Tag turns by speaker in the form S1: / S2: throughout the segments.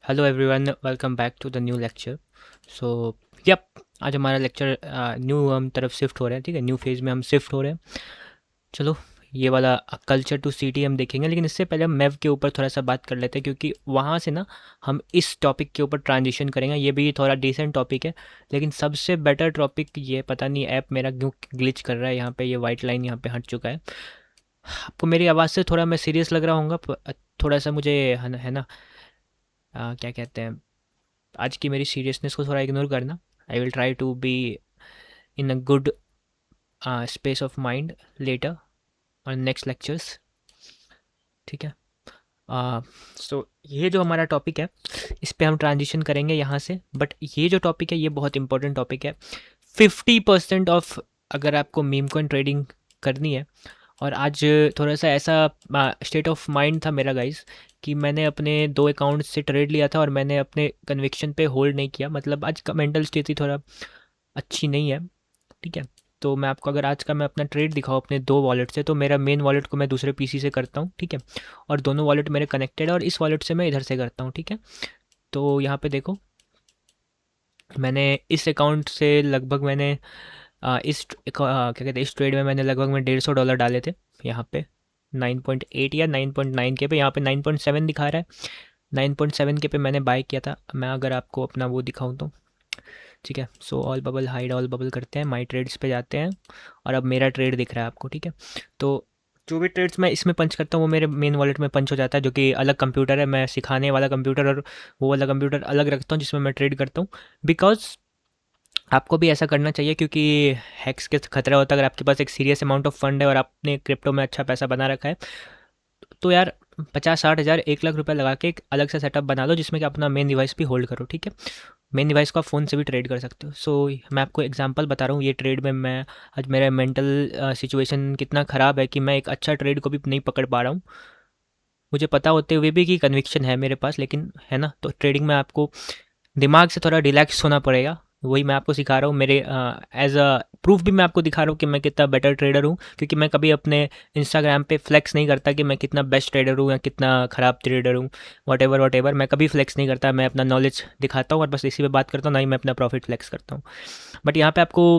S1: Hello everyone, welcome back to the new lecture. So yup, आज हमारा lecture new हम तरफ शिफ्ट हो रहे हैं। ठीक है, न्यू फेज़ में हम शिफ्ट हो रहे हैं। चलो, ये वाला कल्चर टू सिटी हम देखेंगे, लेकिन इससे पहले हम मैव के ऊपर थोड़ा सा बात कर लेते हैं, क्योंकि वहाँ से ना हम इस टॉपिक के ऊपर ट्रांजिशन करेंगे। ये भी थोड़ा डिसेंट टॉपिक है, लेकिन सबसे बेटर टॉपिक ये, पता नहीं ऐप मेरा क्यों ग्लिच कर रहा है। यहाँ पे ये वाइट लाइन यहाँ पे हट चुका है। आपको मेरी आवाज़ से थोड़ा मैं सीरियस लग रहा हूँ, थोड़ा सा मुझे है ना, क्या कहते हैं, आज की मेरी सीरियसनेस को थोड़ा इग्नोर करना। I will try to be in a good space of mind later on next lectures. ठीक है। सो ये जो हमारा टॉपिक है, इस पे हम ट्रांजिशन करेंगे यहाँ से। बट ये जो टॉपिक है, ये बहुत इंपॉर्टेंट टॉपिक है। 50% ऑफ, अगर आपको मीम कॉइन ट्रेडिंग करनी है, और आज थोड़ा सा ऐसा स्टेट ऑफ माइंड था मेरा गाइस, कि मैंने अपने 2 अकाउंट से ट्रेड लिया था और मैंने अपने कन्विक्शन पे होल्ड नहीं किया। मतलब आज का मेंटल स्थिति थोड़ा अच्छी नहीं है। ठीक है। तो मैं आपको, अगर आज का मैं अपना ट्रेड दिखाऊँ अपने 2 वॉलेट से, तो मेरा मेन वॉलेट को मैं दूसरे पीसी से करता हूँ। ठीक है। और दोनों वॉलेट मेरे कनेक्टेड है, और इस वॉलेट से मैं इधर से करता हूँ। ठीक है। तो यहाँ पे देखो, मैंने इस अकाउंट से लगभग मैंने क्या कहते हैं, इस ट्रेड में मैंने लगभग मैं $150 डाले थे। यहाँ पे 9.8 या 9.9 के पे, यहाँ पे 9.7 दिखा रहा है। 9.7 के पे मैंने बाय किया था। मैं अगर आपको अपना वो दिखाऊं तो, ठीक है। So all bubble, hide all bubble करते हैं, माई ट्रेड्स पे जाते हैं, और अब मेरा ट्रेड दिख रहा है आपको। ठीक है। तो जो भी ट्रेड्स मैं इसमें पंच करता हूँ, वो मेरे मेन वॉलेट में पंच हो जाता है, जो कि अलग कंप्यूटर है। मैं सिखाने वाला कंप्यूटर और वो वाला कंप्यूटर अलग रखता हूँ, जिसमें मैं ट्रेड करता हूँ। बिकॉज आपको भी ऐसा करना चाहिए, क्योंकि हैक्स के खतरा होता है। अगर आपके पास एक सीरियस अमाउंट ऑफ फंड है और आपने क्रिप्टो में अच्छा पैसा बना रखा है, तो यार 50-60 हज़ार 1 लाख रुपए लगा के एक अलग सा सेटअप बना लो, जिसमें कि अपना मेन डिवाइस भी होल्ड करो। ठीक है। मेन डिवाइस को आप फ़ोन से भी ट्रेड कर सकते हो। सो मैं आपको एग्जांपल बता रहा हूँ, ये ट्रेड में मैं आज मेरा मेंटल सिचुएशन कितना ख़राब है कि मैं एक अच्छा ट्रेड को भी नहीं पकड़ पा रहा हूँ। मुझे पता होते हुए भी कि कन्विक्शन है मेरे पास, लेकिन है ना, तो ट्रेडिंग में आपको दिमाग से थोड़ा रिलैक्स होना पड़ेगा। वही मैं आपको सिखा रहा हूँ। मेरे एज अ प्रूफ भी मैं आपको दिखा रहा हूँ कि मैं कितना बेटर ट्रेडर हूँ, क्योंकि मैं कभी अपने इंस्टाग्राम पे फ्लेक्स नहीं करता कि मैं कितना बेस्ट ट्रेडर हूँ या कितना ख़राब ट्रेडर हूँ। वट एवर मैं कभी फ्लेक्स नहीं करता। मैं अपना नॉलेज दिखाता हूँ और बस इसी पे बात करता हूँ, ना ही मैं अपना प्रॉफिट फ्लेक्स करता हूँ। बट यहाँ पे आपको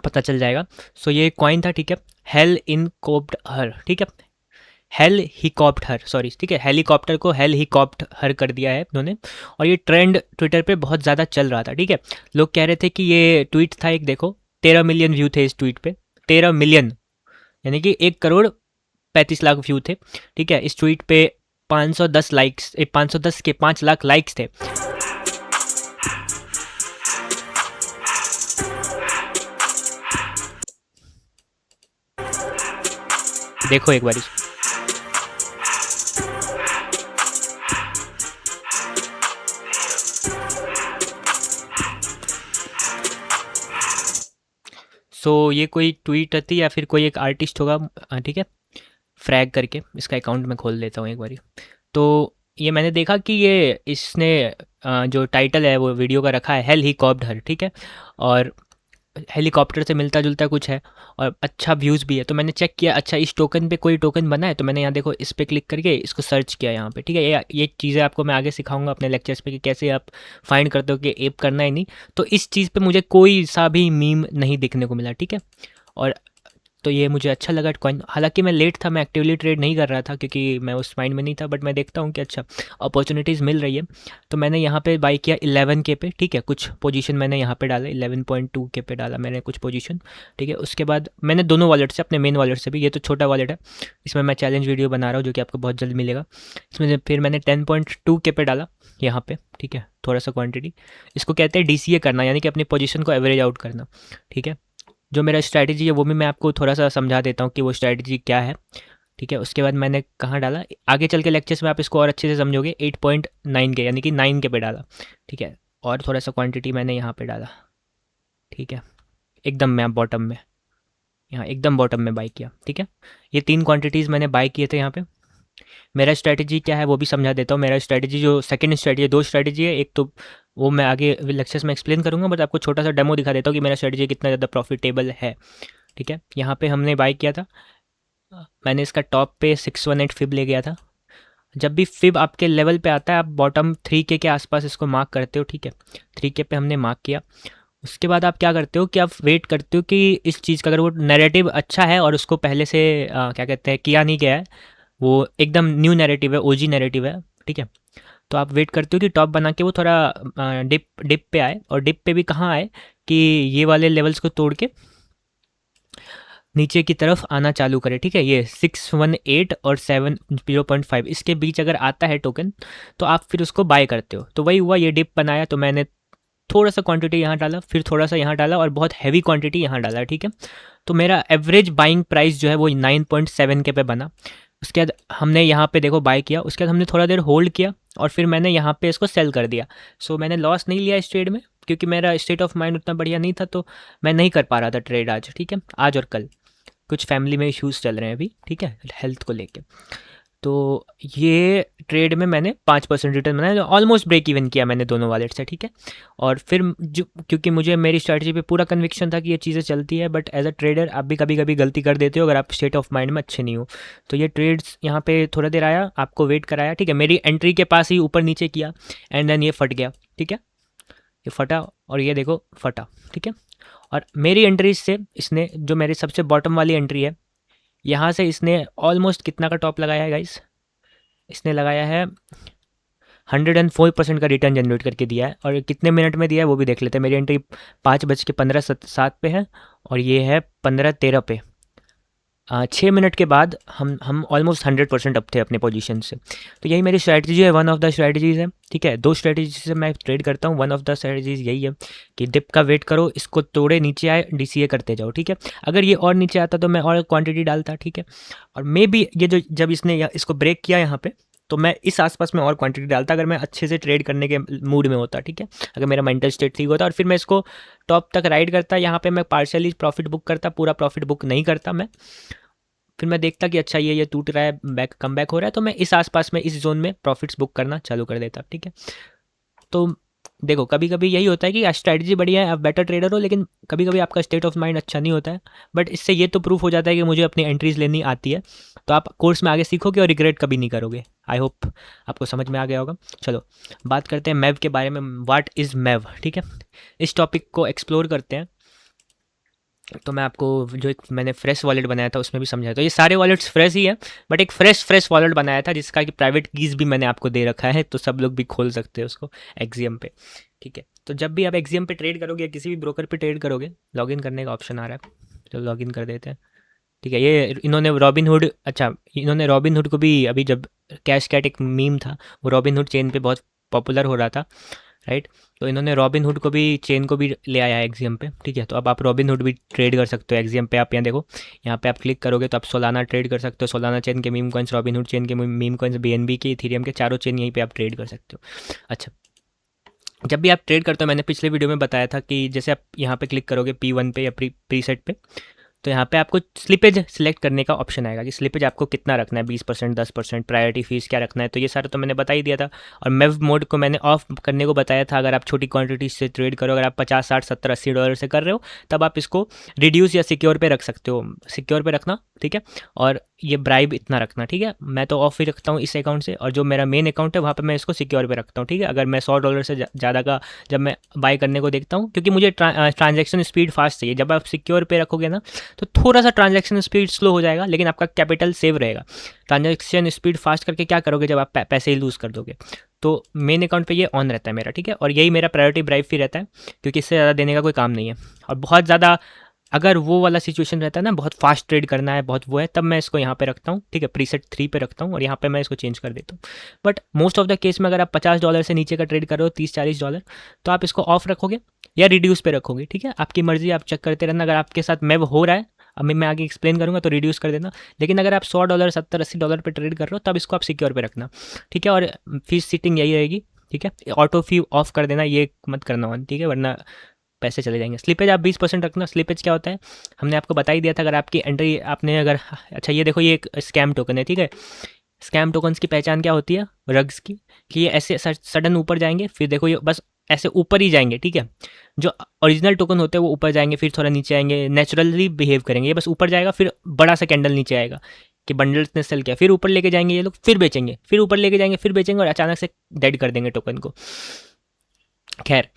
S1: पता चल जाएगा। सो ये कॉइन था, ठीक है, हेल इन कोप्ड हर। ठीक है, हेल ही कॉप्ट हर, सॉरी, ठीक है, हेलीकॉप्टर को हेल ही कॉप्ट हर कर दिया है उन्होंने। और ये ट्रेंड ट्विटर पे बहुत ज़्यादा चल रहा था। ठीक है। लोग कह रहे थे कि ये ट्वीट था एक, देखो 13 मिलियन व्यू थे इस ट्वीट पे। 13 मिलियन, यानी कि 1 करोड़ 35 लाख व्यू थे। ठीक है। इस ट्वीट पे 510 लाइक्स, 510 के 5 लाख लाइक्स थे। देखो एक बार। सो ये कोई ट्वीट थी या फिर कोई एक आर्टिस्ट होगा। ठीक है, फ्रैग करके इसका अकाउंट मैं खोल लेता हूँ एक बारी। तो ये मैंने देखा कि ये इसने जो टाइटल है वो वीडियो का रखा है, हेल ही कॉप्ड हर। ठीक है। और हेलीकॉप्टर से मिलता जुलता कुछ है, और अच्छा व्यूज़ भी है। तो मैंने चेक किया, अच्छा इस टोकन पे कोई टोकन बना है, तो मैंने यहाँ देखो इस पे क्लिक करके इसको सर्च किया यहाँ पे। ठीक है। ये चीज़ें आपको मैं आगे सिखाऊंगा अपने लेक्चर्स पे कि कैसे आप फाइंड करते हो कि एप करना है नहीं। तो इस चीज़ पे मुझे कोई सा भी मीम नहीं दिखने को मिला। ठीक है। और तो ये मुझे अच्छा लगा कॉइन। हालांकि मैं लेट था, मैं एक्टिवली ट्रेड नहीं कर रहा था क्योंकि मैं उस माइंड में नहीं था, बट मैं देखता हूँ कि अच्छा अपॉर्चुनिटीज़ मिल रही है। तो मैंने यहाँ पे बाई किया 11 के पे। ठीक है। कुछ पोजीशन मैंने यहाँ पे डाला, 11.2 के पे डाला मैंने कुछ पोजीशन। ठीक है। उसके बाद मैंने दोनों वॉलेट से, अपने मेन वॉलेट से भी, ये तो छोटा वॉलेट है, इसमें मैं चैलेंज वीडियो बना रहा हूँ जो कि आपको बहुत जल्द मिलेगा। इसमें फिर मैंने 10.2 के पे डाला यहाँ पे। ठीक है। थोड़ा सा क्वान्टिटी, इसको कहते हैं DCA करना, यानी कि अपनी पोजीशन को एवरेज आउट करना। ठीक है। जो मेरा स्ट्रैटेजी है वो भी मैं आपको थोड़ा सा समझा देता हूँ कि वो स्ट्रैटेजी क्या है। ठीक है। उसके बाद मैंने कहाँ डाला, आगे चल के लेक्चर्स में आप इसको और अच्छे से समझोगे। 8.9 के, यानी कि 9 के पे डाला। ठीक है। और थोड़ा सा क्वांटिटी मैंने यहाँ पे डाला। ठीक है। एकदम मैं बॉटम में, यहाँ एकदम बॉटम में बाई किया। ठीक है। ये 3 क्वांटिटीज़ मैंने बाई किए थे यहाँ पे। मेरा स्ट्रैटेजी क्या है वो भी समझा देता हूँ। मेरा स्ट्रैटेजी, जो सेकंड स्ट्रैटेजी है, 2 स्ट्रैटेजी है, एक तो वो मैं आगे लेक्चर्स में एक्सप्लेन करूँगा, बट आपको छोटा सा डेमो दिखा देता हूँ कि मेरा स्ट्रैटेजी कितना ज़्यादा प्रॉफिटेबल है। ठीक है। यहाँ पे हमने बाई किया था, मैंने इसका टॉप पे 618 फिब ले गया था। जब भी फिब आपके लेवल पे आता है आप बॉटम 3K के आसपास इसको मार्क करते हो, ठीक है। 3K पे हमने मार्क किया। उसके बाद आप क्या करते हो कि आप वेट करते हो कि इस चीज़ का अगर वो नैरेटिव अच्छा है और उसको पहले से क्या कहते हैं किया नहीं गया है, वो एकदम न्यू नैरेटिव है, ओजी नैरेटिव है, ठीक है। तो आप वेट करते हो कि टॉप बना के वो थोड़ा डिप डिप पे आए, और डिप पे भी कहाँ आए कि ये वाले लेवल्स को तोड़ के नीचे की तरफ आना चालू करे, ठीक है। ये 618 और 7.05 इसके बीच अगर आता है टोकन तो आप फिर उसको बाय करते हो। तो वही हुआ, ये डिप बनाया तो मैंने थोड़ा सा क्वांटिटी यहाँ डाला, फिर थोड़ा सा यहाँ डाला और बहुत हैवी क्वांटिटी यहाँ डाला, ठीक है। तो मेरा एवरेज बाइंग प्राइस जो है वो 9.7K पे बना। उसके बाद हमने यहाँ पे देखो बाय किया, उसके बाद हमने थोड़ा देर होल्ड किया और फिर मैंने यहाँ पे इसको सेल कर दिया। सो मैंने लॉस नहीं लिया इस ट्रेड में, क्योंकि मेरा स्टेट ऑफ माइंड उतना बढ़िया नहीं था, तो मैं नहीं कर पा रहा था ट्रेड आज, ठीक है। आज और कल कुछ फैमिली में इश्यूज़ चल रहे हैं अभी, ठीक है, हेल्थ को लेके। तो ये ट्रेड में मैंने 5% रिटर्न बनाया, ऑलमोस्ट ब्रेक इवन किया मैंने दोनों वॉलेट से, ठीक है। और फिर जो, क्योंकि मुझे मेरी स्ट्रैटेजी पे पूरा कन्विक्शन था कि ये चीज़ें चलती है, बट एज अ ट्रेडर आप भी कभी कभी गलती कर देते हो अगर आप स्टेट ऑफ माइंड में अच्छे नहीं हो। तो ये ट्रेड्स यहाँ पे थोड़ा देर आया, आपको वेट कराया, ठीक है। मेरी एंट्री के पास ही ऊपर नीचे किया एंड देन ये फट गया, ठीक है। ये फटा और ये देखो फटा, ठीक है। और मेरी एंट्रीज से इसने, जो मेरी सबसे बॉटम वाली एंट्री है, यहाँ से इसने ऑलमोस्ट कितना का टॉप लगाया है गाइस, इसने लगाया है 104% का रिटर्न जनरेट करके दिया है। और कितने मिनट में दिया है वो भी देख लेते हैं। मेरी एंट्री 5:15 पे है और ये है 15:13 पे। 6 मिनट के बाद हम ऑलमोस्ट 100% अप थे अपने पोजीशन से। तो यही मेरी स्ट्रैटेजी है, वन ऑफ द स्ट्रैटेजीज़ है, ठीक है। 2 स्ट्रैटेजी से मैं ट्रेड करता हूँ, वन ऑफ द स्ट्रैटेजीज़ यही है कि डिप का वेट करो, इसको तोड़े नीचे आए, डीसीए करते जाओ, ठीक है। अगर ये और नीचे आता तो मैं और क्वांटिटी डालता, ठीक है। और मे बी ये जो जब इसने इसको ब्रेक किया यहाँ पे, तो मैं इस आसपास में और क्वांटिटी डालता अगर मैं अच्छे से ट्रेड करने के मूड में होता, ठीक है। अगर मेरा मेंटल स्टेट ठीक होता और फिर मैं इसको टॉप तक राइड करता, यहाँ पे मैं पार्शियली प्रॉफिट बुक करता, पूरा प्रॉफिट बुक नहीं करता मैं। फिर मैं देखता कि अच्छा ये टूट रहा है, बैक कम बैक हो रहा है, तो मैं इस आसपास में इस जोन में प्रॉफिट्स बुक करना चालू कर देता, ठीक है। तो देखो कभी कभी यही होता है कि स्ट्रैटेजी बढ़िया है, आप बेटर ट्रेडर हो, लेकिन कभी कभी आपका स्टेट ऑफ माइंड अच्छा नहीं होता है। बट इससे ये तो प्रूफ हो जाता है कि मुझे अपनी एंट्रीज लेनी आती है, तो आप कोर्स में आगे सीखोगे और रिग्रेट कभी नहीं करोगे। आई होप आपको समझ में आ गया होगा। चलो बात करते हैं मैव के बारे में, व्हाट इज़ मैव, ठीक है। इस टॉपिक को एक्सप्लोर करते हैं। तो मैं आपको जो एक मैंने फ्रेश वॉलेट बनाया था उसमें भी समझाया, तो ये सारे वॉलेट्स फ्रेश ही है, बट एक फ्रेश वॉलेट बनाया था जिसका कि प्राइवेट कीज़ भी मैंने आपको दे रखा है, तो सब लोग भी खोल सकते हैं उसको एक्सियम पे, ठीक है। तो जब भी आप एक्सियम पे ट्रेड करोगे या किसी भी ब्रोकर पे ट्रेड करोगे, लॉगिन करने का ऑप्शन आ रहा है, तो लॉगिन कर देते हैं, ठीक है। ये इन्होंने रॉबिनहुड, अच्छा इन्होंने रॉबिनहुड को भी, अभी जब कैश कैट एक मीम था, वो रॉबिनहुड चेन पे बहुत पॉपुलर हो रहा था, राइट। तो इन्होंने रॉबिनहुड को भी, चेन को भी ले आया है एक्सियम पे, ठीक है। तो अब आप रॉबिनहुड भी ट्रेड कर सकते हो एक्सियम पे। आप यहाँ देखो, यहाँ पे आप क्लिक करोगे तो आप सोलाना ट्रेड कर सकते हो, सोलाना चेन के मीम कॉइन्स, रॉबिनहुड चेन के मीम कॉइन्स, बीएनबी के, इथेरियम के, चारों चेन यहीं पे आप ट्रेड कर सकते हो। अच्छा, जब भी आप ट्रेड करते हो, मैंने पिछले वीडियो में बताया था कि जैसे आप यहाँ पे क्लिक करोगे P1 पे या प्रीसेट पे, तो यहाँ पे आपको स्लिपेज सिलेक्ट करने का ऑप्शन आएगा कि स्लिपेज आपको कितना रखना है, 20%, 10%, प्रायोरिटी फीस क्या रखना है, तो ये सारा तो मैंने बता ही दिया था। और मेव मोड को मैंने ऑफ करने को बताया था। अगर आप छोटी क्वांटिटी से ट्रेड करो, अगर आप 50, 60, 70, $80 से कर रहे हो, तब आप इसको रिड्यूस या सिक्योर पे रख सकते हो, सिक्योर पे रखना, ठीक है। और ये ब्राइब इतना रखना, ठीक है। मैं तो ऑफ ही रखता हूँ इस अकाउंट से, और जो मेरा मेन अकाउंट है वहाँ पे मैं इसको सिक्योर पे रखता हूँ, ठीक है। अगर मैं $100 से ज़्यादा का जब मैं बाय करने को देखता हूँ, क्योंकि मुझे ट्रांजैक्शन स्पीड फास्ट चाहिए। जब आप सिक्योर पे रखोगे ना, तो थोड़ा सा ट्रांजैक्शन स्पीड स्लो हो जाएगा, लेकिन आपका कैपिटल सेव रहेगा। ट्रांजैक्शन स्पीड फास्ट करके क्या करोगे जब आप पैसे ही लूज़ कर दोगे। तो मेन अकाउंट पे ये ऑन रहता है मेरा, ठीक है। और यही मेरा प्रायोरिटी ब्राइब फी रहता है, क्योंकि इससे ज़्यादा देने का कोई काम नहीं है। और बहुत ज़्यादा अगर वो वाला सिचुएशन रहता है ना, बहुत फास्ट ट्रेड करना है, बहुत वो है, तब मैं इसको यहाँ पे रखता हूँ, ठीक है। प्रीसेट 3 पे रखता हूँ और यहाँ पे मैं इसको चेंज कर देता हूँ। But most of the case में अगर आप $50 से नीचे का ट्रेड कर रहे हो, $30-40, तो आप इसको ऑफ रखोगे या रिड्यूस पे रखोगे, ठीक है। आपकी मर्जी, आप चेक करते रहना। अगर आपके साथ मेव हो रहा है, अब मैं आगे एक्सप्लेन करूँगा, तो रिड्यूस कर देना। लेकिन अगर आप $100, $70-80 पे ट्रेड कर रहे हो, तब इसको आप सिक्योर पे रखना, ठीक है। और फीस सीटिंग यही रहेगी, ठीक है। ऑटो फी ऑफ कर देना, ये मत करना ऑन, ठीक है, वरना पैसे चले जाएंगे। स्लिपेज आप 20% रखना। स्लिपेज क्या होता है हमने आपको बता ही दिया था। अगर आपकी एंट्री आपने अगर, अच्छा ये देखो, ये एक स्कैम टोकन है, ठीक है। स्कैम टोकन्स की पहचान क्या होती है रग्स की, कि ये ऐसे सडन ऊपर जाएंगे, फिर देखो ये बस ऐसे ऊपर ही जाएंगे, ठीक है। जो ओरिजिनल टोकन होते हैं वो ऊपर जाएंगे, फिर थोड़ा नीचे आएंगे, नेचुरली बिहेव करेंगे। ये बस ऊपर जाएगा, फिर बड़ा सा कैंडल नीचे आएगा, कि बंडल्स ने सेल किया, फिर ऊपर लेके जाएंगे ये लोग, फिर बेचेंगे, फिर ऊपर लेके जाएंगे, फिर बेचेंगे और अचानक से डेड कर देंगे टोकन को। खैर,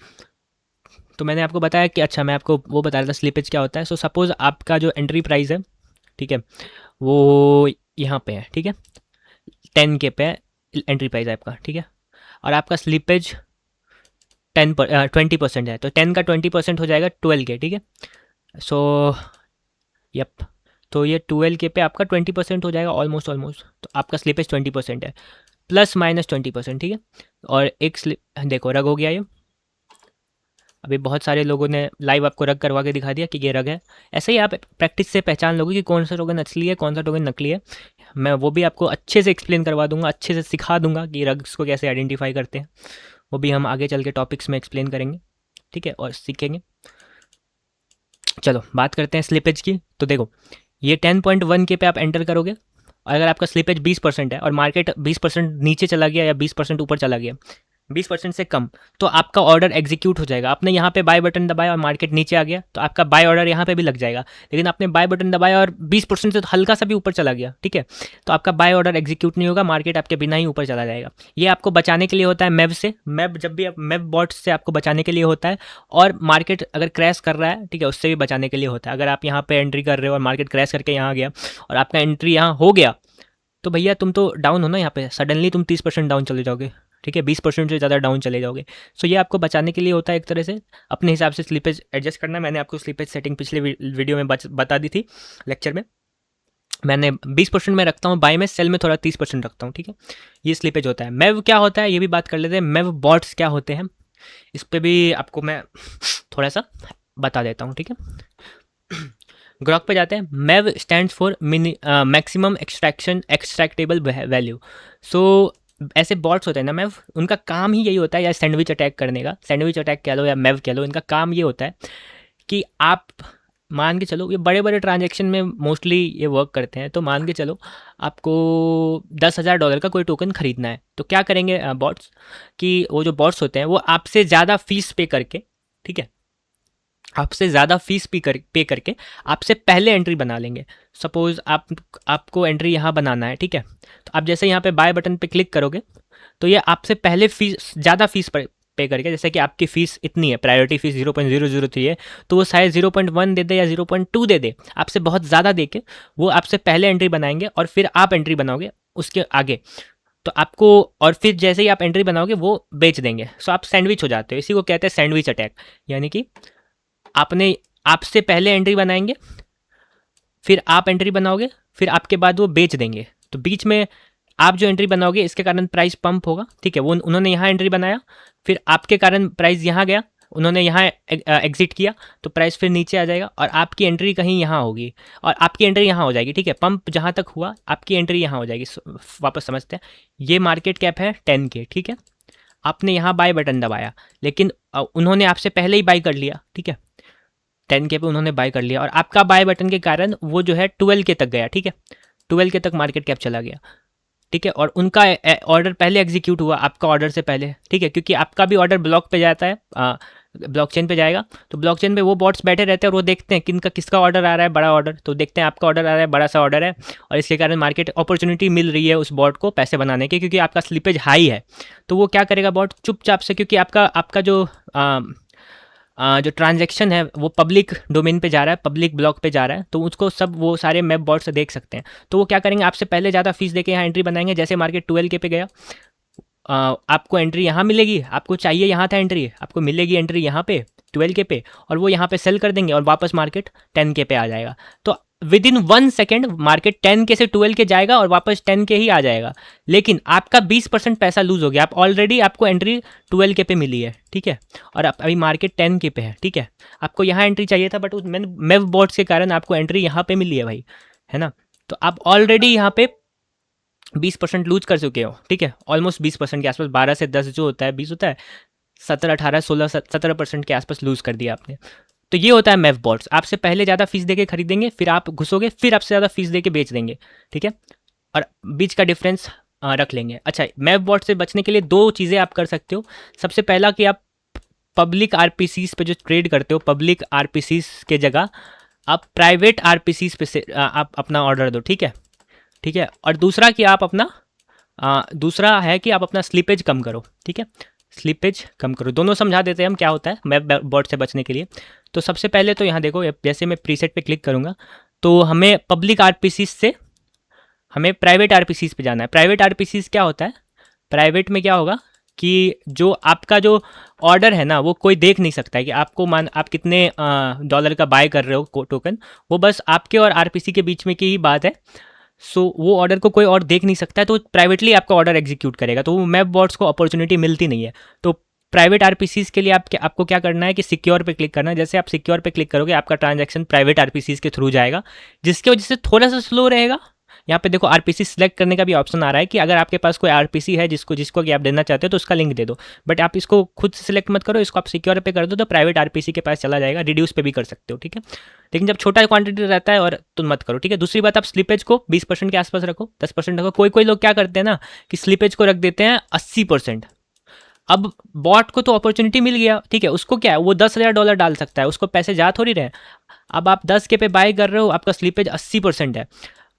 S1: तो मैंने आपको बताया कि अच्छा मैं आपको वो बता रहा था स्लिपेज क्या होता है। सो सपोज आपका जो एंट्री प्राइस है, ठीक है, वो यहाँ पे है, ठीक है, 10K पे एंट्री प्राइस है आपका, ठीक है, और आपका स्लिपेज 20% है, तो 10 का 20% हो जाएगा 12K, ठीक है। सो यप, तो ये 12K पे आपका 20% हो जाएगा, ऑलमोस्ट ऑलमोस्ट। तो आपका स्लिपेज 20% है, प्लस माइनस 20%, ठीक है। और एक स्लिप देखो रग हो गया ये, अभी बहुत सारे लोगों ने लाइव आपको रग करवा के दिखा दिया कि ये रग है। ऐसे ही आप प्रैक्टिस से पहचान लोगे कि कौन सा टोकन असली है, कौन सा टोकन नकली है। मैं वो भी आपको अच्छे से एक्सप्लेन करवा दूंगा, अच्छे से सिखा दूंगा कि रग्स को कैसे आइडेंटिफाई करते हैं। वो भी हम आगे चल के टॉपिक्स में एक्सप्लेन करेंगे, ठीक है, और सीखेंगे। चलो बात करते हैं स्लिपेज की। तो देखो ये 10.1K पे आप एंटर करोगे, और अगर आपका स्लिपेज 20% है और मार्केट 20% नीचे चला गया या 20% ऊपर चला गया, 20% से कम, तो आपका ऑर्डर एग्जीक्यूट हो जाएगा। आपने यहाँ पे बाय बटन दबाया और मार्केट नीचे आ गया, तो आपका बाय ऑर्डर यहाँ पे भी लग जाएगा। लेकिन आपने बाय बटन दबाया और 20% से हल्का सा भी ऊपर चला गया, ठीक है, तो आपका बाय ऑर्डर एग्जीक्यूट नहीं होगा, मार्केट आपके बिना ही ऊपर चला जाएगा। ये आपको बचाने के लिए होता है मेव से। मेव जब भी आप मेव बॉट से आपको बचाने के लिए होता है, और मार्केट अगर क्रैश कर रहा है, ठीक है, उससे भी बचाने के लिए होता है। अगर आप यहाँ पे एंट्री कर रहे हो और मार्केट क्रैश करके यहाँ आ गया और आपका एंट्री यहाँ हो गया, तो भैया तुम तो डाउन हो ना, यहाँ पे सडनली तुम 30% डाउन चले जाओगे, ठीक है, 20% से ज़्यादा डाउन चले जाओगे। सो ये आपको बचाने के लिए होता है, एक तरह से अपने हिसाब से स्लिपेज एडजस्ट करना। मैंने आपको स्लिपेज सेटिंग पिछले वीडियो में बता दी थी लेक्चर में। मैंने 20% में रखता हूँ बाय में, सेल में थोड़ा 30% रखता हूँ, ठीक है। ये स्लिपेज होता है। मेव क्या होता है ये भी बात कर लेते हैं। मेव बॉट्स क्या होते हैं, इस पर भी आपको मैं थोड़ा सा बता देता हूँ, ठीक है। ग्रॉक पे जाते हैं। मेव stands for maximum extractable value. सो ऐसे बॉट्स होते हैं ना मेव, उनका काम ही यही होता है, या सैंडविच अटैक करने का, सैंडविच अटैक कह लो या मेव कह लो, इनका काम ये होता है कि आप मान के चलो, ये बड़े बड़े ट्रांजेक्शन में मोस्टली ये वर्क करते हैं। तो मान के चलो आपको $10,000 का कोई टोकन खरीदना है, तो क्या करेंगे बॉट्स, कि वो जो बॉट्स होते हैं वो आपसे ज़्यादा फीस पे करके, ठीक है, आपसे ज़्यादा फीस पे करके आपसे पहले एंट्री बना लेंगे। सपोज़ आपको एंट्री यहाँ बनाना है, ठीक है, तो आप जैसे यहाँ पे बाय बटन पे क्लिक करोगे, तो ये आपसे पहले फीस ज़्यादा फीस पे करके, जैसे कि आपकी फ़ीस इतनी है, प्रायोरिटी फ़ीस 0.003 है, तो वो शायद 0.1 दे दे या 0.2 दे दे, आपसे बहुत ज़्यादा दे के वो आपसे पहले एंट्री बनाएंगे और फिर आप एंट्री बनाओगे उसके आगे, तो आपको, और फिर जैसे ही आप एंट्री बनाओगे वो बेच देंगे। सो आप सैंडविच हो जाते हो। इसी को कहते हैं सैंडविच अटैक, यानी कि आपसे पहले एंट्री बनाएंगे, फिर आप एंट्री बनाओगे, फिर आपके बाद वो बेच देंगे। तो बीच में आप जो एंट्री बनाओगे इसके कारण प्राइस पंप होगा, ठीक है, वो उन्होंने यहाँ एंट्री बनाया, फिर आपके कारण प्राइस यहाँ गया, उन्होंने यहाँ एग्जिट किया, तो प्राइस फिर नीचे आ जाएगा और आपकी एंट्री कहीं यहाँ होगी और आपकी एंट्री यहाँ हो जाएगी, ठीक है, पंप जहाँ तक हुआ आपकी एंट्री यहाँ हो जाएगी। वापस समझते हैं, ये मार्केट कैप है 10K, ठीक है, आपने यहाँ बाय बटन दबाया, लेकिन उन्होंने आपसे पहले ही बाय कर लिया, ठीक है, 10K पे उन्होंने बाय कर लिया और आपका बाय बटन के कारण वो जो है 12K तक गया, ठीक है, 12K तक मार्केट कैप चला गया, ठीक है, और उनका ऑर्डर पहले एग्जीक्यूट हुआ आपका ऑर्डर से पहले, ठीक है, क्योंकि आपका भी ऑर्डर ब्लॉक पे जाता है, ब्लॉकचेन पे जाएगा, तो ब्लॉकचेन पे वो बॉट्स बैठे रहते हैं और वो देखते हैं किसका ऑर्डर आ रहा है, बड़ा ऑर्डर, तो देखते हैं आपका ऑर्डर आ रहा है, बड़ा सा ऑर्डर है, और इसके कारण मार्केट अपॉर्चुनिटी मिल रही है उस बॉट को पैसे बनाने की, क्योंकि आपका स्लिपेज हाई है। तो वो क्या करेगा बॉट, चुपचाप से, क्योंकि आपका जो ट्रांजैक्शन है वो पब्लिक डोमेन पे जा रहा है, पब्लिक ब्लॉक पे जा रहा है, तो उसको सब वो सारे मैप बॉट से देख सकते हैं। तो वो क्या करेंगे, आपसे पहले ज़्यादा फीस देके यहाँ एंट्री बनाएंगे। जैसे मार्केट 12K पे गया, आपको एंट्री यहाँ मिलेगी, आपको चाहिए यहाँ था एंट्री, आपको मिलेगी एंट्री यहाँ पे 12K पे, और वो यहाँ पे सेल कर देंगे और वापस मार्केट 10K पे आ जाएगा। तो with in 1 second market 10K से 12K जाएगा और वापस 10K ही आ जाएगा, लेकिन आपका 20% पैसा लूज हो गया। आप ऑलरेडी आपको एंट्री 12K पे मिली है, ठीक है, और अभी मार्केट 10K पे है, ठीक है, आपको यहाँ एंट्री चाहिए था, बट उस मेव बॉट्स के कारण आपको एंट्री यहाँ पे मिली है भाई, है ना, तो आप ऑलरेडी यहाँ पे 20% लूज कर चुके हो, ठीक है, ऑलमोस्ट 20% के आसपास, 12 से 10 जो होता है 20 होता है, 17, 18, 16, 17% के आसपास लूज कर दिया आपने। तो ये होता है मेव बॉट्स, आपसे पहले ज़्यादा फीस देके खरीदेंगे, फिर आप घुसोगे, फिर आपसे ज़्यादा फीस देके बेच देंगे, ठीक है, और बीच का डिफरेंस रख लेंगे। अच्छा, मेव बॉट से बचने के लिए 2 चीज़ें आप कर सकते हो। सबसे पहला कि आप पब्लिक आरपीसीज पे जो ट्रेड करते हो, पब्लिक आरपीसीज के जगह आप प्राइवेट आरपीसीज पे से आप अपना ऑर्डर दो, ठीक है, ठीक है। और दूसरा कि आप अपना दूसरा है कि आप अपना स्लिपेज कम करो, ठीक है। स्लिपेज कम करो, दोनों समझा देते हैं हम क्या होता है मैप बॉट से बचने के लिए। तो सबसे पहले तो यहाँ देखो, जैसे मैं प्रीसेट पे क्लिक करूँगा तो हमें पब्लिक आरपीसीज से हमें प्राइवेट आरपीसीज पे जाना है। प्राइवेट आरपीसीज क्या होता है, प्राइवेट में क्या होगा कि जो आपका जो ऑर्डर है ना वो कोई देख नहीं सकता है कि आपको आप कितने डॉलर का बाय कर रहे हो टोकन, वो बस आपके और आरपीसी के बीच में की ही बात है। सो वो ऑर्डर को कोई और देख नहीं सकता है, तो प्राइवेटली आपका ऑर्डर एग्जीक्यूट करेगा, तो वो मैप बॉट्स को अपॉर्चुनिटी मिलती नहीं है। तो प्राइवेट आरपीसीज के लिए आपको क्या करना है कि सिक्योर पे क्लिक करना है। जैसे आप सिक्योर पे क्लिक करोगे आपका ट्रांजैक्शन प्राइवेट आरपीसीज के थ्रू जाएगा, जिसकी वजह से थोड़ा सा स्लो रहेगा। यहाँ पे देखो आरपीसी सिलेक्ट करने का भी ऑप्शन आ रहा है कि अगर आपके पास कोई आरपीसी है जिसको कि आप देना चाहते हो तो उसका लिंक दे दो, बट आप इसको खुद से सिलेक्ट मत करो, इसको आप सिक्योर पे कर दो तो प्राइवेट आरपीसी के पास चला जाएगा। रिड्यूस पे भी कर सकते हो, ठीक है। लेकिन जब छोटा क्वांटिटी रहता है और तो मत करो, ठीक है। दूसरी बात, आप स्लिपेज को 20% के आसपास रखो, 10% रखो। कोई लोग क्या करते हैं ना कि स्लिपेज को रख देते हैं 80%। अब बॉट को तो अपॉर्चुनिटी मिल गया, ठीक है, उसको क्या है, वो $10,000 डाल सकता है, उसको पैसे जा थोड़ी रहे। अब आप 10 के पे बाय कर रहे हो, आपका स्लिपेज 80% है,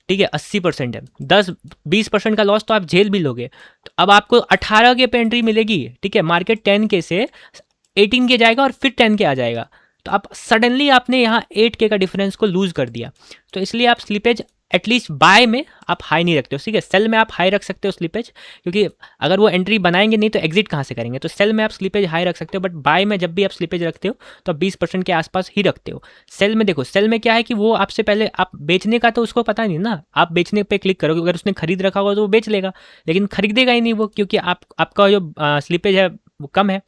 S1: ठीक है, 80% है, 10-20% का लॉस तो आप झेल भी लोगे। तो अब आपको 18 के पे एंट्री मिलेगी, ठीक है। मार्केट 10 के से 18 के जाएगा और फिर 10 के आ जाएगा, तो आप सडनली आपने यहाँ 8 के का डिफरेंस को लूज कर दिया। तो इसलिए आप स्लिपेज एटलीस्ट बाय में आप हाई नहीं रखते हो, ठीक है। सेल में आप हाई रख सकते हो स्लिपेज, क्योंकि अगर वो एंट्री बनाएंगे नहीं तो एग्जिट कहाँ से करेंगे। तो सेल में आप स्लिपेज हाई रख सकते हो, बट बाय में जब भी आप स्लिपेज रखते हो तो आप 20% के आसपास ही रखते हो। सेल में देखो, सेल में क्या है कि वो आपसे पहले, आप बेचने का तो उसको पता नहीं ना, आप बेचने पे क्लिक करोगे, अगर उसने खरीद रखा होगा तो वो बेच लेगा, लेकिन खरीदेगा ही नहीं वो, क्योंकि आपका जो स्लिपेज है वो कम है।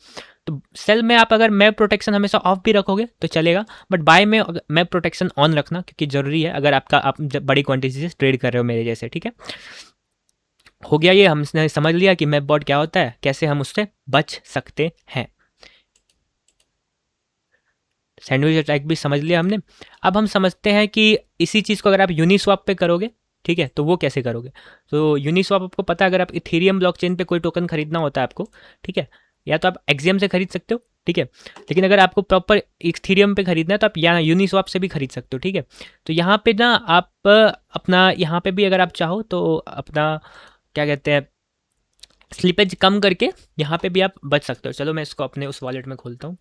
S1: तो सेल में आप अगर मैप प्रोटेक्शन हमेशा ऑफ भी रखोगे तो चलेगा, बट बाय में मैप प्रोटेक्शन ऑन रखना, क्योंकि ज़रूरी है अगर आप जब बड़ी क्वांटिटी से ट्रेड कर रहे हो मेरे जैसे, ठीक है। हो गया ये, हमने समझ लिया कि मैप बॉट क्या होता है, कैसे हम उससे बच सकते हैं। सैंडविच अटैक भी समझ लिया हमने। अब हम समझते हैं कि इसी चीज़ को अगर आप यूनिस्वैप पे करोगे, ठीक है, तो वो कैसे करोगे। तो यूनिस्वैप आपको पता है, अगर आप इथेरियम ब्लॉकचेन पे कोई टोकन खरीदना होता है आपको, ठीक है, या तो आप एक्सियम से खरीद सकते हो, ठीक है, लेकिन अगर आपको प्रॉपर इथेरियम पे खरीदना है तो आप यहाँ यूनिस्वैप से भी खरीद सकते हो, ठीक है। तो यहाँ पे ना आप अपना यहाँ पे भी अगर आप चाहो तो अपना क्या कहते हैं स्लिपेज कम करके यहाँ पे भी आप बच सकते हो। चलो मैं इसको अपने उस वॉलेट में खोलता हूँ,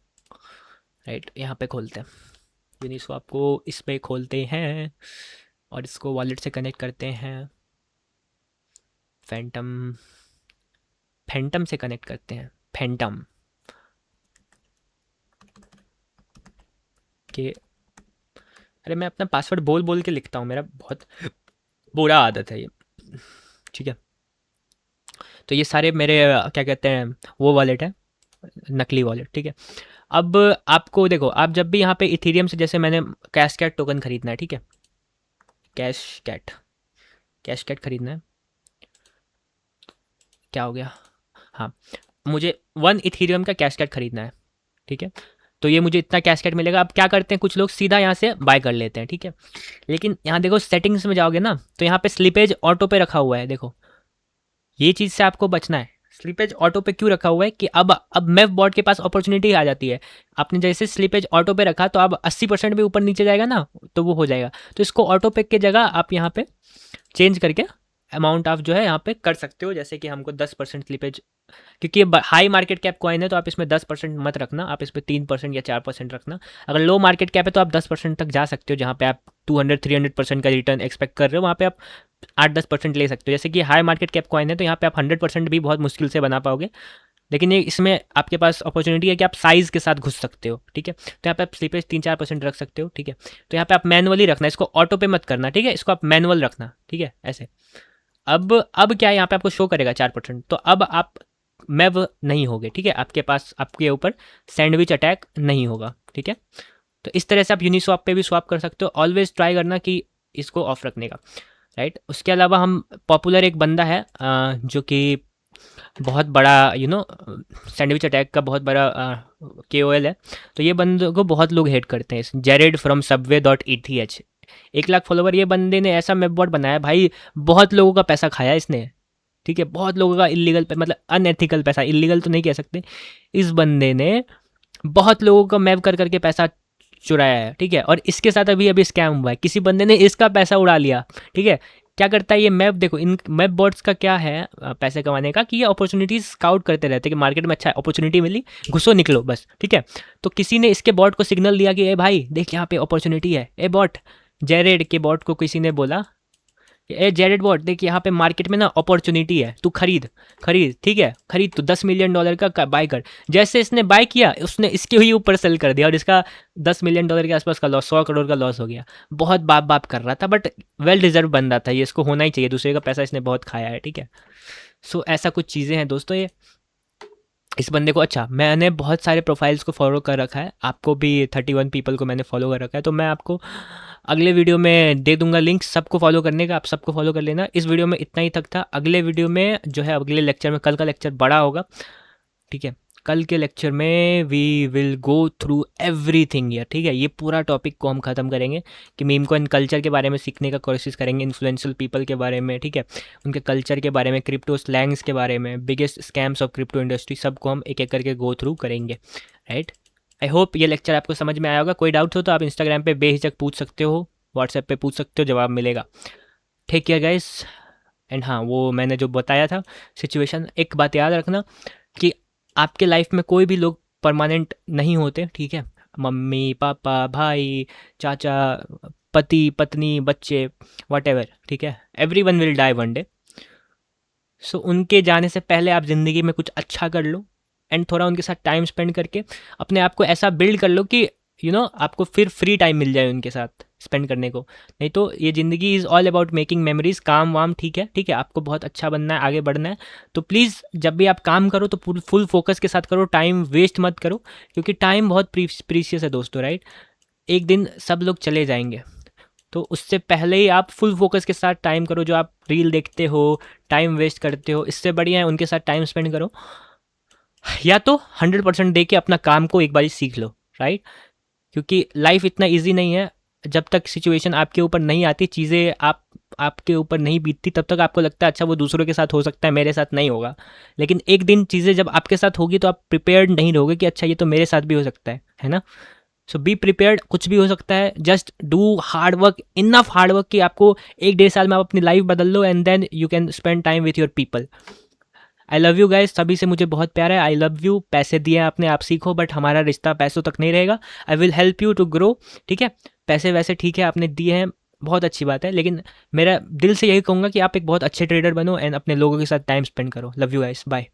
S1: राइट, यहाँ पे खोलते हैं यूनिस्वैप को, इस पे खोलते हैं और इसको वॉलेट से कनेक्ट करते हैं, फैंटम फैंटम से कनेक्ट करते हैं, फैंटम के। अरे मैं अपना पासवर्ड बोल बोल के लिखता हूँ, मेरा बहुत बुरा आदत है ये, ठीक है। तो ये सारे मेरे क्या कहते हैं वो वॉलेट है, नकली वॉलेट, ठीक है। अब आपको देखो, आप जब भी यहाँ पे इथेरियम से, जैसे मैंने कैशकैट टोकन खरीदना है, ठीक है, कैशकैट कैशकैट खरीदना है, क्या हो गया, हाँ, मुझे 1 इथेरियम का कैशकैट खरीदना है, ठीक है। तो ये मुझे इतना कैशकैट मिलेगा। अब क्या करते हैं कुछ लोग, सीधा यहाँ से बाय कर लेते हैं, ठीक है। लेकिन यहाँ देखो सेटिंग्स में जाओगे ना तो यहाँ पे स्लिपेज ऑटो पे रखा हुआ है, देखो ये चीज़ से आपको बचना है। स्लिपेज ऑटो पे क्यों रखा हुआ है कि अब मैप बॉट के पास अपॉर्चुनिटी आ जाती है। आपने जैसे स्लिपेज ऑटो पे रखा तो अब 80% भी ऊपर नीचे जाएगा ना, तो वो हो जाएगा। तो इसको ऑटो पे के जगह आप यहाँ पे चेंज करके अमाउंट आप जो है यहाँ पे कर सकते हो, जैसे कि हमको 10% स्लिपेज, क्योंकि ये हाई मार्केट कैप कॉइन है तो आप इसमें 10% मत रखना, आप इसमें 3% या 4% रखना। अगर लो मार्केट कैप है तो आप 10% तक जा सकते हो, जहाँ पे आप 200-300% का रिटर्न एक्सपेक्ट कर रहे हो, वहाँ पे आप 8-10% ले सकते हो। जैसे कि हाई मार्केट कैप कॉइन है तो यहाँ पे आप 100% भी बहुत मुश्किल से बना पाओगे, लेकिन ये इसमें आपके पास अपॉर्चुनिटी है कि आप साइज़ के साथ घुस सकते हो, ठीक है। तो यहाँ पे आप स्लिपेज 3-4% रख सकते हो, ठीक है। तो यहाँ पे आप मैनुअली रखना, इसको ऑटो पे मत करना, ठीक है, इसको आप मैनुअल रखना, ठीक है, ऐसे। अब क्या है, यहाँ पे आपको शो करेगा 4%, तो अब आप मैव नहीं होगे, ठीक है, आपके पास आपके ऊपर सैंडविच अटैक नहीं होगा, ठीक है। तो इस तरह से आप यूनिस्वैप पे भी स्वैप कर सकते हो। ऑलवेज ट्राई करना कि इसको ऑफ रखने का, राइट। उसके अलावा हम पॉपुलर एक बंदा है जो कि बहुत बड़ा सैंडविच अटैक का बहुत बड़ा KOL है। तो ये बंदे को बहुत लोग हेट करते हैं, Jared from subway.eth, 1 lakh follower. ये बंदे ने ऐसा मैप बॉट बनाया भाई, बहुत लोगों का पैसा खाया इसने, ठीक है, बहुत लोगों का इलीगल मतलब अनएथिकल पैसा, इलीगल तो नहीं कह सकते। इस बंदे ने बहुत लोगों का मैप कर करके पैसा चुराया है, ठीक है। और इसके साथ अभी अभी स्कैम हुआ है, किसी बंदे ने इसका पैसा उड़ा लिया, ठीक है। क्या करता है ये मैप, देखो इन मैप बॉट्स का क्या है पैसे कमाने का, कि ये अपॉर्चुनिटीज स्काउट करते रहते हैं कि मार्केट में अच्छा अपॉर्चुनिटी मिली, घुसो निकलो बस, ठीक है। तो किसी ने इसके बॉट को सिग्नल दिया कि ए भाई देख यहाँ पे अपॉर्चुनिटी है, ए बॉट, जेरेड के बॉट को किसी ने बोला, ए जेरेड बॉट देख यहाँ पे मार्केट में ना अपॉर्चुनिटी है, तू खरीद खरीद, ठीक है खरीद, तू $10 मिलियन का बाय कर। जैसे इसने बाय किया उसने इसके ही ऊपर सेल कर दिया और इसका $10 मिलियन के आसपास का लॉस, 100 करोड़ का लॉस हो गया। बहुत बाप बाप कर रहा था बट वेल डिजर्व बंदा था ये, इसको होना ही चाहिए, दूसरे का पैसा इसने बहुत खाया है, ठीक है। सो ऐसा कुछ चीज़ें हैं दोस्तों ये इस बंदे को। अच्छा मैंने बहुत सारे प्रोफाइल्स को फॉलो कर रखा है, आपको भी 31 पीपल को मैंने फॉलो कर रखा है, तो मैं आपको अगले वीडियो में दे दूंगा लिंक सबको फॉलो करने का, आप सबको फॉलो कर लेना। इस वीडियो में इतना ही तक था, अगले वीडियो में जो है अगले लेक्चर में, कल का लेक्चर बड़ा होगा, ठीक है, कल के लेक्चर में we will go through everything यार, ठीक है। ये पूरा टॉपिक को हम ख़त्म करेंगे कि मीम को कल्चर के बारे में सीखने का कोशिश करेंगे, इन्फ्लुएंशियल पीपल के बारे में, ठीक है, उनके कल्चर के बारे में, क्रिप्टो स्लैंग्स के बारे में, biggest scams of crypto industry, सबको हम एक एक करके गो थ्रू करेंगे, राइट। आई होप ये लेक्चर आपको समझ में आया होगा। कोई डाउट हो तो आप इंस्टाग्राम पे बेहिचक पूछ सकते हो, व्हाट्सएप पे पूछ सकते हो, जवाब मिलेगा। Take care guys. एंड हाँ, वो मैंने जो बताया था सिचुएशन, एक बात याद रखना कि आपके लाइफ में कोई भी लोग परमानेंट नहीं होते, ठीक है। मम्मी पापा भाई चाचा पति पत्नी बच्चे वट ठीक है, everyone will die one day. So उनके जाने से पहले आप ज़िंदगी में कुछ अच्छा कर लो एंड थोड़ा उनके साथ टाइम स्पेंड करके अपने आप को ऐसा बिल्ड कर लो कि आपको फिर फ्री टाइम मिल जाए उनके साथ स्पेंड करने को। नहीं तो ये ज़िंदगी is all about making memories, काम वाम, ठीक है ठीक है, आपको बहुत अच्छा बनना है, आगे बढ़ना है, तो प्लीज़ जब भी आप काम करो तो फुल फोकस के साथ करो, टाइम वेस्ट मत करो, क्योंकि टाइम बहुत प्रीशियस है दोस्तों, राइट। एक दिन सब लोग चले जाएंगे, तो उससे पहले ही आप फुल फोकस के साथ टाइम करो। जो आप रील देखते हो, टाइम वेस्ट करते हो, इससे बढ़िया है उनके साथ टाइम स्पेंड करो, या तो 100% दे के अपना काम को एक बार सीख लो, राइट। क्योंकि लाइफ इतना इजी नहीं है, जब तक सिचुएशन आपके ऊपर नहीं आती, चीज़ें आपके ऊपर नहीं बीतती, तब तक आपको लगता है अच्छा वो दूसरों के साथ हो सकता है, मेरे साथ नहीं होगा। लेकिन एक दिन चीज़ें जब आपके साथ होगी तो आप प्रिपेयर्ड नहीं रहोगे कि अच्छा ये तो मेरे साथ भी हो सकता है ना। सो बी प्रिपेयर्ड, कुछ भी हो सकता है, just do hard work, enough hard work कि आपको 1-1.5 साल में आप अपनी लाइफ बदल लो and then you can spend time with your people. I love you guys, सभी से मुझे बहुत प्यार है, आई लव यू। पैसे दिए आपने, आप सीखो, बट हमारा रिश्ता पैसों तक नहीं रहेगा। I will help you to grow, ठीक है। पैसे वैसे ठीक है आपने दिए हैं, बहुत अच्छी बात है, लेकिन मेरा दिल से यही कहूँगा कि आप एक बहुत अच्छे ट्रेडर बनो एंड अपने लोगों के साथ टाइम स्पेंड करो। Love you guys, bye.